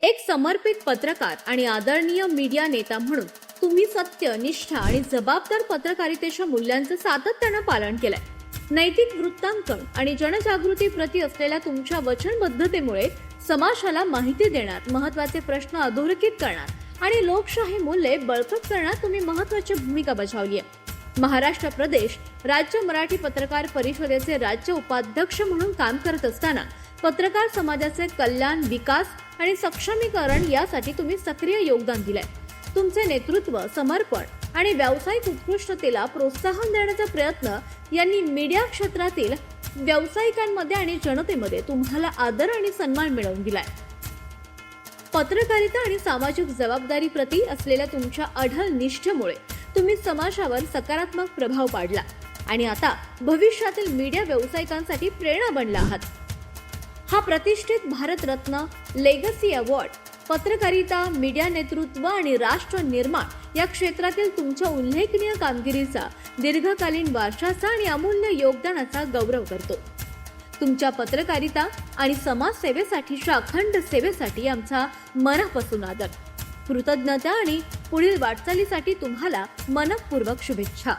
एक समर्पित पत्रकार आणि आदरणीय मीडिया नेता म्हणून तुम्ही सत्य, निष्ठा आणि जबाबदार पत्रकारितेच्या मूल्यांचं सातत्यानं पालन केलंय. नैतिक वृत्तांकन आणि जनजागृती प्रति असलेल्या तुमच्या वचनबद्धतेमुळे समाजाला माहिती देण्यात, महत्त्वाचे प्रश्न अधोरेखित करण्यात आणि लोकशाही मूल्ये बळकट करण्यात तुम्ही महत्त्वाची भूमिका बजावली आहे. महाराष्ट्र प्रदेश राज्य मराठी पत्रकार परिषदेचे राज्य उपाध्यक्ष म्हणून काम करत असताना पत्रकार समाजाचे कल्याण, विकास आणि सक्षमीकरण यासाठी तुम्ही सक्रिय योगदान दिलंय. तुमचे नेतृत्व, समर्पण आणि व्यावसायिक उत्कृष्टतेला प्रोत्साहन देण्याचा प्रयत्न यांनी मीडिया क्षेत्रातील व्यावसायिकांमध्ये आणि जनतेमध्ये तुम्हाला आदर आणि सन्मान मिळवून दिलाय. पत्रकारिता आणि सामाजिक जबाबदारी प्रति असलेल्या तुमच्या अढळ निष्ठेमुळे तुम्ही समाजावर सकारात्मक प्रभाव पाडला आणि आता भविष्यातील मीडिया व्यावसायिकांसाठी प्रेरणा बनला आहात. हा प्रतिष्ठित भारतरत्न, लेगसी अवॉर्ड पत्रकारिता, मीडिया नेतृत्व आणि राष्ट्र निर्माण या क्षेत्रातील तुमच्या उल्लेखनीय कामगिरीचा, दीर्घकालीन वारशाचा आणि अमूल्य योगदानाचा गौरव करतो. तुमच्या पत्रकारिता आणि समाजसेवेसाठीच्या अखंड सेवेसाठी आमचा मनापासून आदर, कृतज्ञता आणि पुढील वाटचालीसाठी तुम्हाला मनपूर्वक शुभेच्छा.